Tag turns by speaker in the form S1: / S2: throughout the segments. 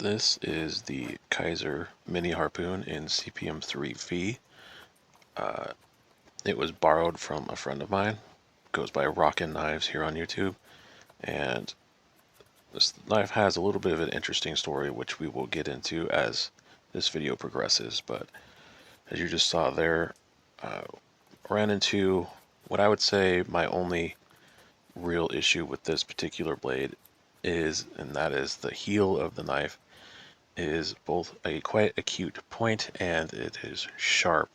S1: This is the Kizer mini harpoon in CPM 3V. It was borrowed from a friend of mine. Goes by Rockin' Knives here on YouTube. And this knife has a little bit of an interesting story, which we will get into as this video progresses. But as you just saw there, ran into what I would say my only real issue with this particular blade is, and that is the heel of the knife is both a quite acute point and it is sharp,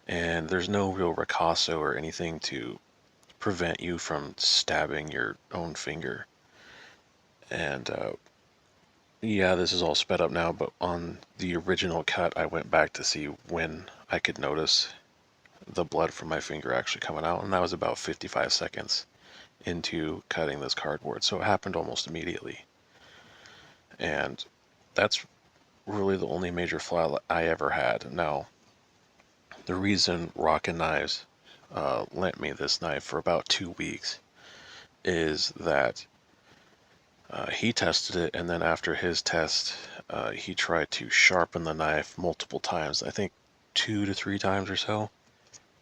S1: and there's no real ricasso or anything to prevent you from stabbing your own finger. And yeah, this is all sped up now, but on the original cut I went back to see when I could notice the blood from my finger actually coming out, and that was about 55 seconds into cutting this cardboard, so it happened almost immediately. And that's really the only major flaw I ever had. Now, the reason Rockin' Knives lent me this knife for about 2 weeks is that he tested it, and then after his test, he tried to sharpen the knife multiple times, I think 2 to 3 times or so,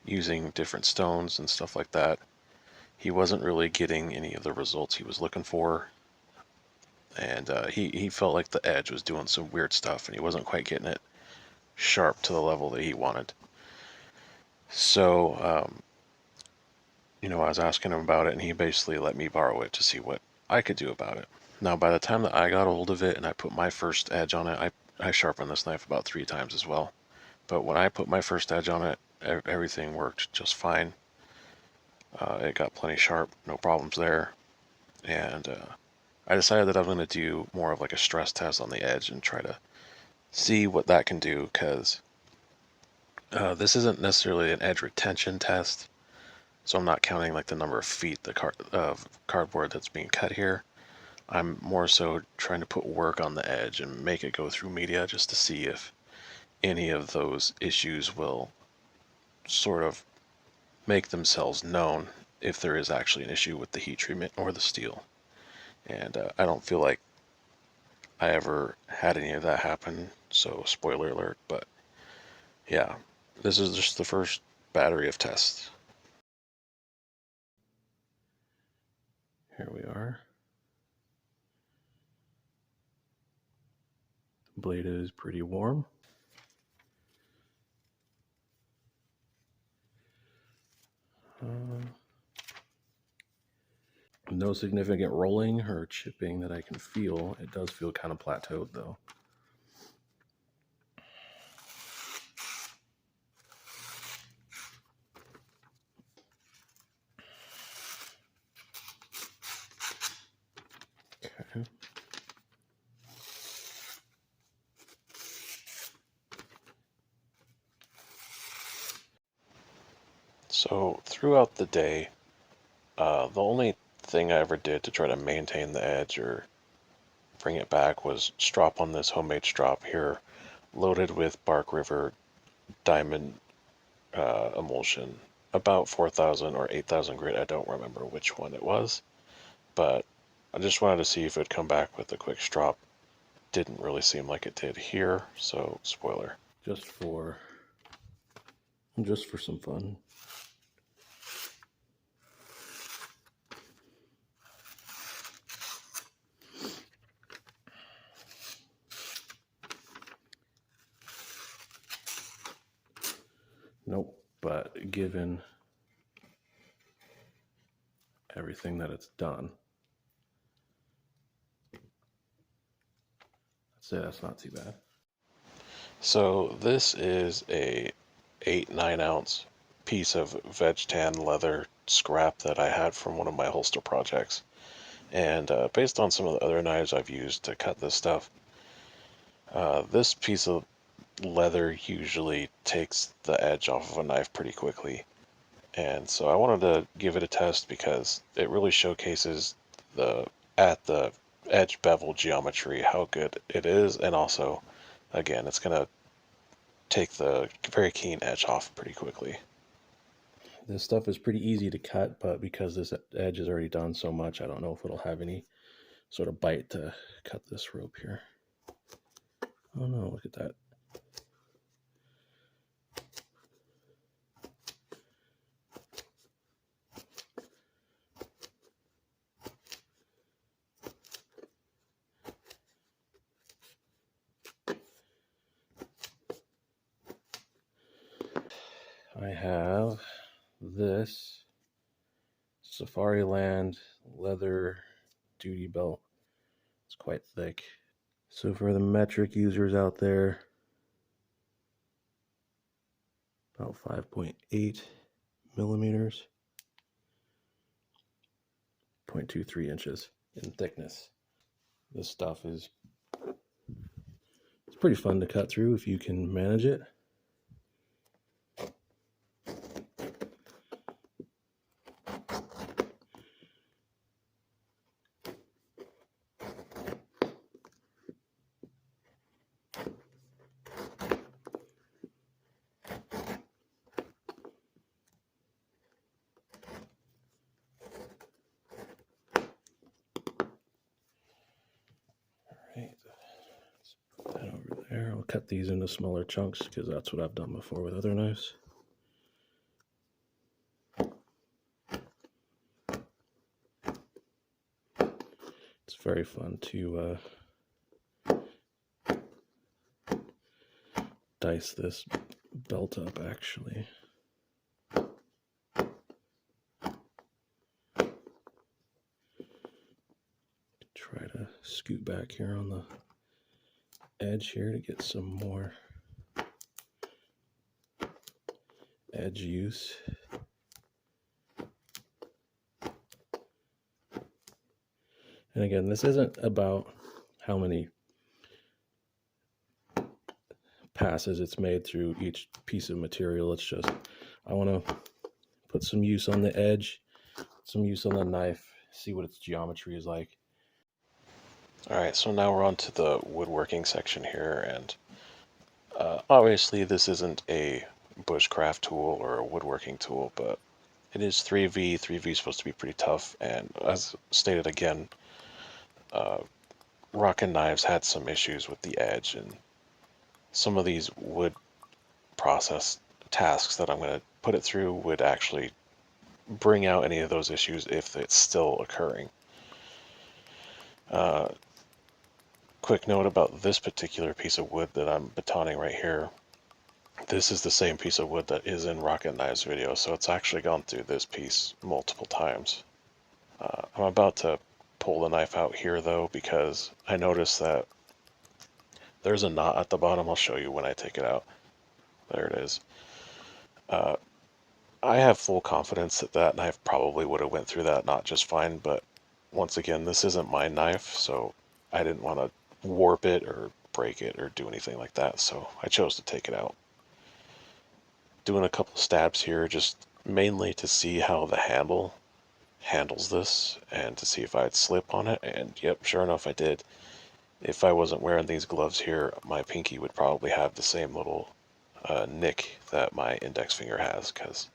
S1: using different stones and stuff like that. He wasn't really getting any of the results he was looking for, and he felt like the edge was doing some weird stuff, and he wasn't quite getting it sharp to the level that he wanted. So, I was asking him about it, and he basically let me borrow it to see what I could do about it. Now, by the time that I got a hold of it and I put my first edge on it, I sharpened this knife about 3 times as well. But when I put my first edge on it, everything worked just fine. It got plenty sharp, no problems there. And I decided that I'm going to do more of like a stress test on the edge and try to see what that can do, because this isn't necessarily an edge retention test. So I'm not counting like the number of feet of cardboard that's being cut here. I'm more so trying to put work on the edge and make it go through media just to see if any of those issues will sort of make themselves known if there is actually an issue with the heat treatment or the steel. And I don't feel like I ever had any of that happen, so spoiler alert. But yeah, this is just the first battery of tests. Here we are. The blade is pretty warm. No significant rolling or chipping that I can feel. It does feel kind of plateaued though. Okay. So throughout the day, the only thing I ever did to try to maintain the edge or bring it back was strop on this homemade strop here, loaded with Bark River diamond emulsion, about 4,000 or 8,000 grit. I don't remember which one it was, but I just wanted to see if it would come back with a quick strop. Didn't really seem like it did here, so spoiler. Just for some fun. Nope, but given everything that it's done, I'd say that's not too bad. So this is a 8-9 ounce piece of veg tan leather scrap that I had from one of my holster projects. And based on some of the other knives I've used to cut this stuff, this piece of leather usually takes the edge off of a knife pretty quickly. And so I wanted to give it a test because it really showcases at the edge bevel geometry how good it is, and also, again, it's going to take the very keen edge off pretty quickly. This stuff is pretty easy to cut, but because this edge is already done so much, I don't know if it'll have any sort of bite to cut this rope here.
S2: Oh no, look at that. I have this Safariland leather duty belt. It's quite thick. So for the metric users out there, about 5.8 millimeters, 0.23 inches in thickness. This stuff is it's pretty fun to cut through if you can manage it. Right, let's put that over there. I'll cut these into smaller chunks because that's what I've done before with other knives. It's very fun to dice this belt up, actually. Try to scoot back here on the edge here to get some more edge use. And again, this isn't about how many passes it's made through each piece of material. It's just, I want to put some use on the edge, some use on the knife, see what its geometry is like.
S1: Alright, so now we're on to the woodworking section here, and obviously this isn't a bushcraft tool or a woodworking tool, but it is 3V. 3V is supposed to be pretty tough, and as stated again, Rockin' Knives had some issues with the edge, and some of these wood process tasks that I'm going to put it through would actually bring out any of those issues if it's still occurring. Quick note about this particular piece of wood that I'm batoning right here. This is the same piece of wood that is in Rocket Knives video, so it's actually gone through this piece multiple times. I'm about to pull the knife out here though, because I noticed that there's a knot at the bottom. I'll show you when I take it out. There it is. I have full confidence that that knife probably would have went through that knot just fine, but once again, this isn't my knife, so I didn't want to warp it or break it or do anything like that, so I chose to take it out. Doing a couple stabs here just mainly to see how the handle handles this and to see if I'd slip on it, and yep, sure enough I did. If I wasn't wearing these gloves here, my pinky would probably have the same little nick that my index finger has, because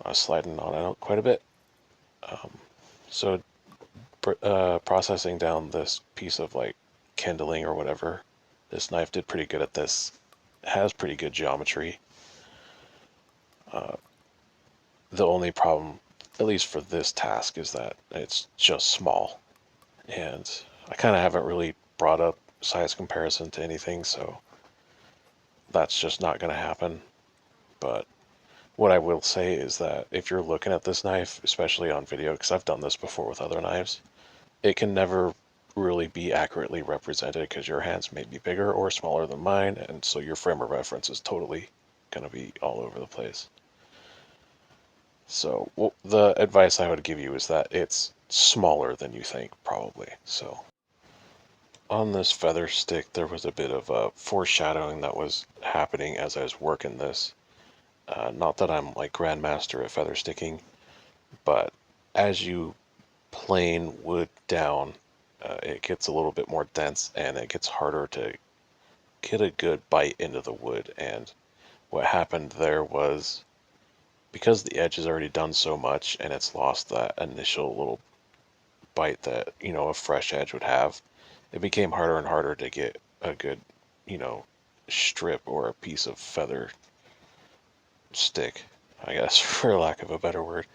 S1: I was sliding on it quite a bit. So processing down this piece of like kindling or whatever, this knife did pretty good at this. It has pretty good geometry. The only problem, at least for this task, is that it's just small. And I kind of haven't really brought up size comparison to anything, so that's just not going to happen. But what I will say is that if you're looking at this knife, especially on video, because I've done this before with other knives, it can never really be accurately represented because your hands may be bigger or smaller than mine, and so your frame of reference is totally going to be all over the place. So the advice I would give you is that it's smaller than you think, probably. So on this feather stick, there was a bit of a foreshadowing that was happening as I was working this. Not that I'm like grandmaster at feather sticking, but as you plane wood down, it gets a little bit more dense and it gets harder to get a good bite into the wood. And what happened there was, because the edge has already done so much and it's lost that initial little bite that, you know, a fresh edge would have, it became harder and harder to get a good, you know, strip or a piece of feather stick, I guess, for lack of a better word.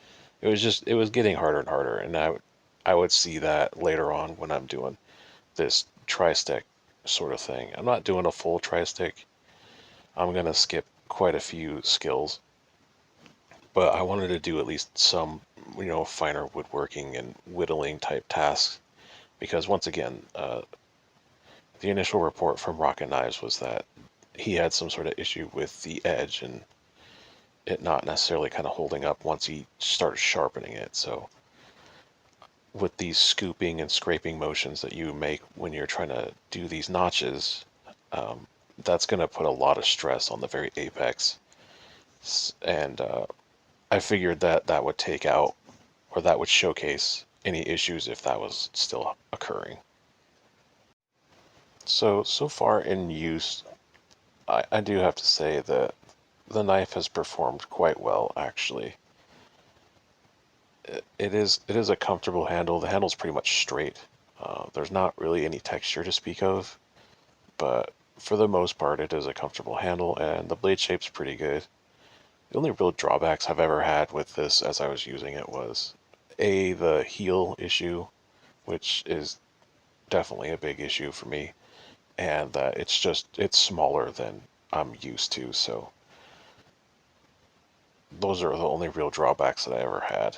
S1: It was getting harder and harder, and I would see that later on when I'm doing this tri-stick sort of thing. I'm not doing a full tri-stick. I'm gonna skip quite a few skills, but I wanted to do at least some, finer woodworking and whittling type tasks because once again, the initial report from Rocket Knives was that he had some sort of issue with the edge and it not necessarily kind of holding up once he started sharpening it. So with these scooping and scraping motions that you make when you're trying to do these notches, that's going to put a lot of stress on the very apex. And I figured that that would take out or that would showcase any issues if that was still occurring. So far in use, I do have to say that the knife has performed quite well, actually. It is a comfortable handle. The handle's pretty much straight. There's not really any texture to speak of, but for the most part, it is a comfortable handle, and the blade shape's pretty good. The only real drawbacks I've ever had with this as I was using it was the heel issue, which is definitely a big issue for me, and that it's smaller than I'm used to, so those are the only real drawbacks that I ever had.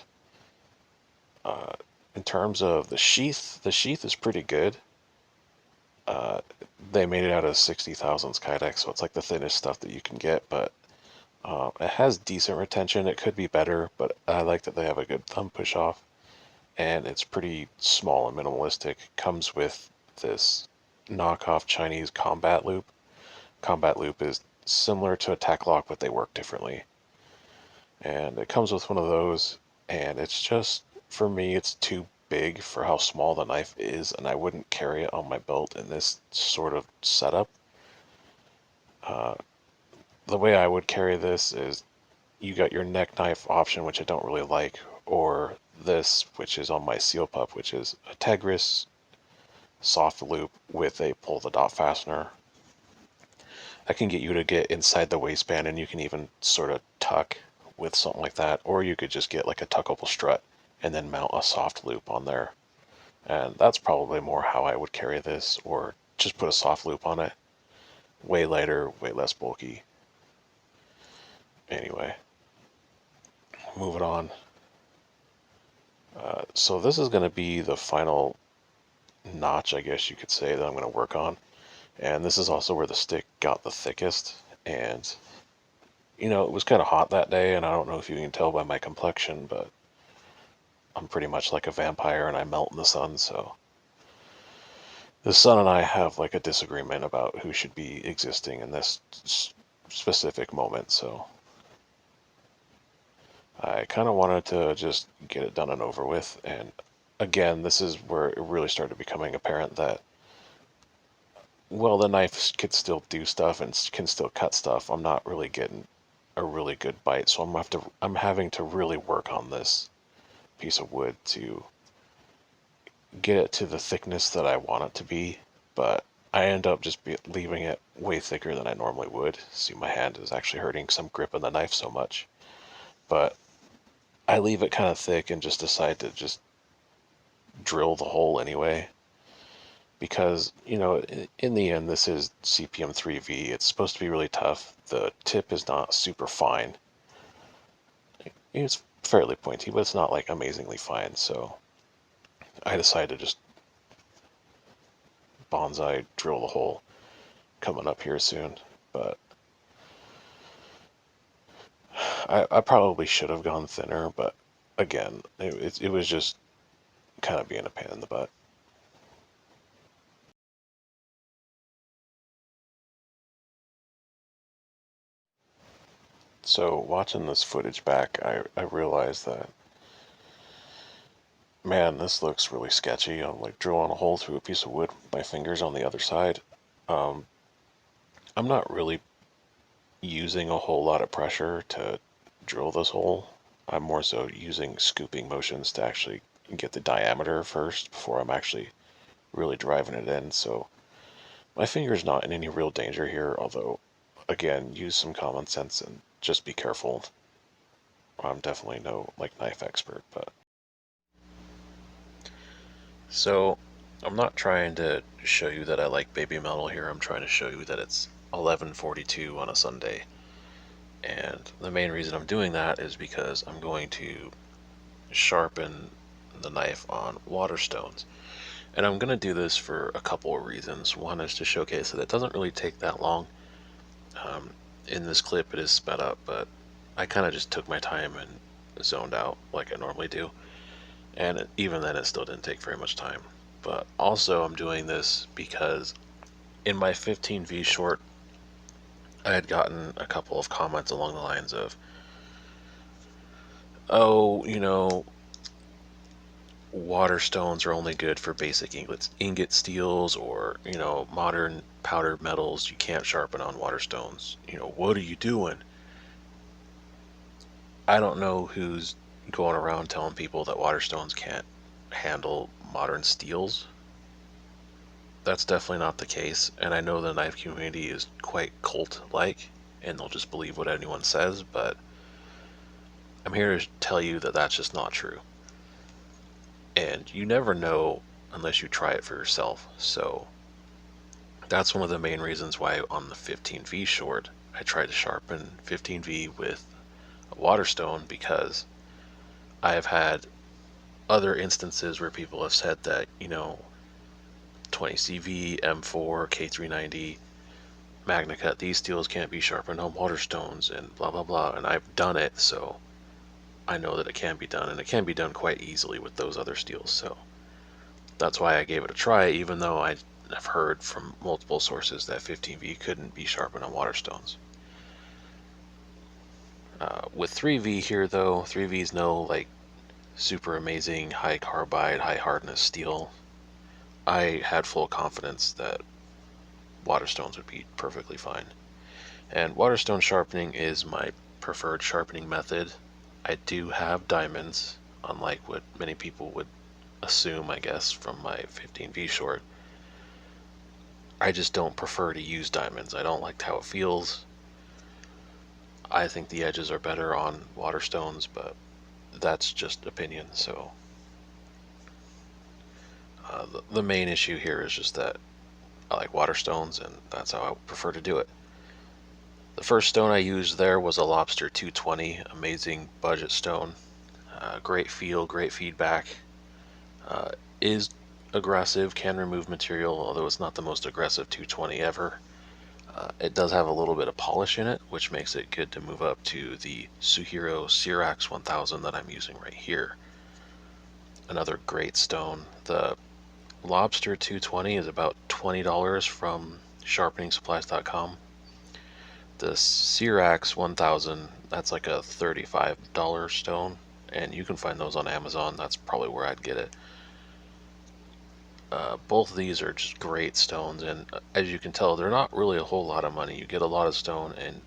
S1: Uh, in terms of the sheath is pretty good. Uh, they made it out of 60 thousandths Kydex, so it's like the thinnest stuff that you can get, but it has decent retention. It could be better, but I like that they have a good thumb push off, and it's pretty small and minimalistic. Comes with this knockoff Chinese combat loop. Combat loop is similar to a tack lock, but they work differently. And it comes with one of those, and it's just, for me, it's too big for how small the knife is, and I wouldn't carry it on my belt in this sort of setup. Uh, the way I would carry this is you got your neck knife option, which I don't really like, or this, which is on my seal pup, which is a Tegris soft loop with a pull the dot fastener. That can get you to get inside the waistband, and you can even sort of tuck with something like that, or you could just get like a tuckable strut and then mount a soft loop on there. And that's probably more how I would carry this, or just put a soft loop on it. Way lighter, way less bulky. Anyway, moving on. So this is going to be the final notch, I guess you could say, that I'm going to work on. And this is also where the stick got the thickest. And, it was kind of hot that day, and I don't know if you can tell by my complexion, but I'm pretty much like a vampire and I melt in the sun, so the sun and I have like a disagreement about who should be existing in this specific moment, so I kind of wanted to just get it done and over with. And again, this is where it really started becoming apparent that, well, the knife could still do stuff and can still cut stuff. I'm not really getting a really good bite, so I'm having to really work on this piece of wood to get it to the thickness that I want it to be, but I end up just leaving it way thicker than I normally would. See, my hand is actually hurting some grip on the knife so much, but I leave it kind of thick and just decide to just drill the hole anyway. Because, in the end, this is CPM 3V. It's supposed to be really tough. The tip is not super fine. It's fairly pointy, but it's not like amazingly fine, so I decided to just bonsai drill the hole coming up here soon. But I probably should have gone thinner, but again, it was just kind of being a pain in the butt. So watching this footage back, I realized that, man, this looks really sketchy. I'm like drilling a hole through a piece of wood with my fingers on the other side. Um, I'm not really using a whole lot of pressure to drill this hole. I'm more so using scooping motions to actually get the diameter first before I'm actually really driving it in. So My finger's not in any real danger here, although, again, use some common sense and just be careful. I'm definitely no knife expert, but so I'm not trying to show you that I like baby metal here. I'm trying to show you that it's 11:42 on a Sunday. And the main reason I'm doing that is because I'm going to sharpen the knife on water stones. And I'm going to do this for a couple of reasons. One is to showcase that it doesn't really take that long. In this clip it is sped up, but I kind of just took my time and zoned out like I normally do. And even then it still didn't take very much time. But also I'm doing this because in my 15V short, I had gotten a couple of comments along the lines of, oh, water stones are only good for basic ingot steels, or, modern powdered metals you can't sharpen on water stones. What are you doing? I don't know who's going around telling people that water stones can't handle modern steels. That's definitely not the case, and I know the knife community is quite cult-like, and they'll just believe what anyone says, but I'm here to tell you that that's just not true. And you never know unless you try it for yourself, so that's one of the main reasons why on the 15V short, I tried to sharpen 15V with a water stone, because I have had other instances where people have said that, 20CV, M4, K390, Magna Cut, these steels can't be sharpened on water stones, and blah blah blah, and I've done it, so I know that it can be done, and it can be done quite easily with those other steels, so that's why I gave it a try, even though I've heard from multiple sources that 15V couldn't be sharpened on water stones. With 3V here though, 3V is no super amazing high carbide, high hardness steel. I had full confidence that water stones would be perfectly fine. And water stone sharpening is my preferred sharpening method. I do have diamonds, unlike what many people would assume, I guess, from my 15V short. I just don't prefer to use diamonds. I don't like how it feels. I think the edges are better on water stones, but that's just opinion. So the main issue here is just that I like water stones, and that's how I prefer to do it. The first stone I used there was a Lobster 220, amazing budget stone. Great feel, great feedback. Is aggressive, can remove material, although it's not the most aggressive 220 ever. It does have a little bit of polish in it, which makes it good to move up to the Suhiro Syrax 1000 that I'm using right here. Another great stone. The Lobster 220 is about $20 from sharpeningsupplies.com. The Syrax 1000, that's like a $35 stone, and you can find those on Amazon. That's probably where I'd get it. Both of these are just great stones, and as you can tell, they're not really a whole lot of money. You get a lot of stone, and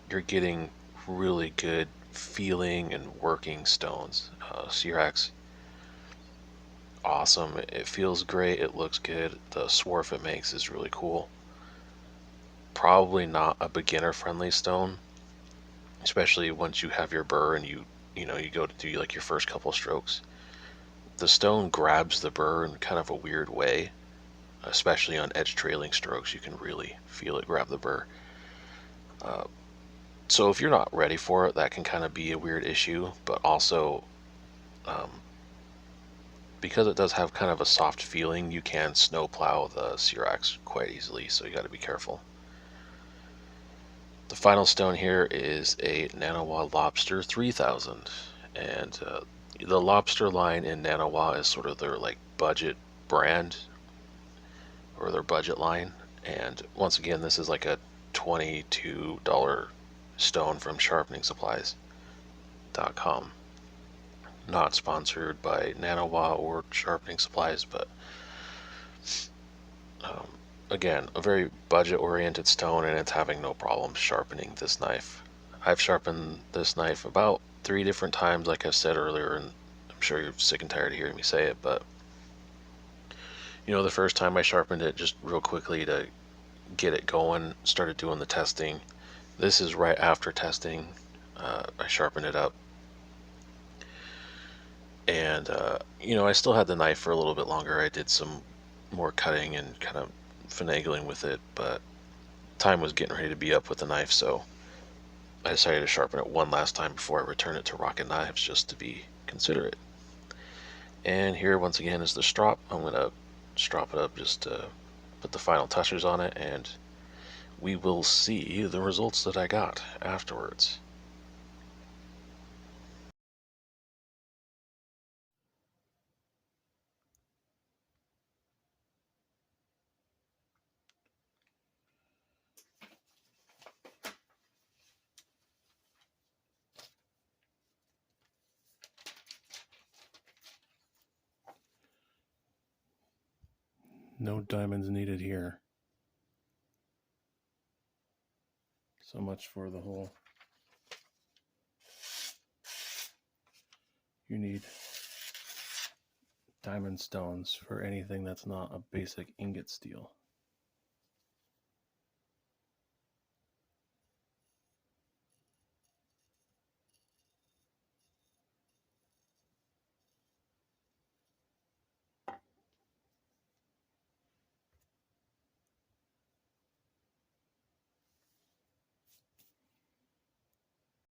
S1: you're getting really good feeling and working stones. Syrax, awesome. It feels great. It looks good. The swarf it makes is really cool. Probably not a beginner-friendly stone, especially once you have your burr and you go to do your first couple strokes. The stone grabs the burr in kind of a weird way, especially on edge trailing strokes. You can really feel it grab the burr. So if you're not ready for it, that can kind of be a weird issue, but also because it does have kind of a soft feeling, you can snowplow the Syrax quite easily, so you got to be careful. The final stone here is a Nanowa Lobster 3000, and the Lobster line in Nanowa is sort of their budget brand, or their budget line. And once again, this is like a $22 stone from sharpeningsupplies.com. Not sponsored by Nanowa or Sharpening Supplies, but again, a very budget oriented stone, and it's having no problem sharpening this knife. I've sharpened this knife about 3 different times, like I said earlier, and I'm sure you're sick and tired of hearing me say it, but The first time I sharpened it, just real quickly to get it going, started doing the testing. This is right after testing. I sharpened it up, and I still had the knife for a little bit longer. I did some more cutting and kind of finagling with it, but time was getting ready to be up with the knife, so I decided to sharpen it one last time before I return it to Rocket Knives, just to be considerate. And here once again is the strop. I'm gonna strop it up just to put the final touches on it, and we will see the results that I got afterwards.
S2: No diamonds needed here. So much for the whole, you need diamond stones for anything that's not a basic ingot steel.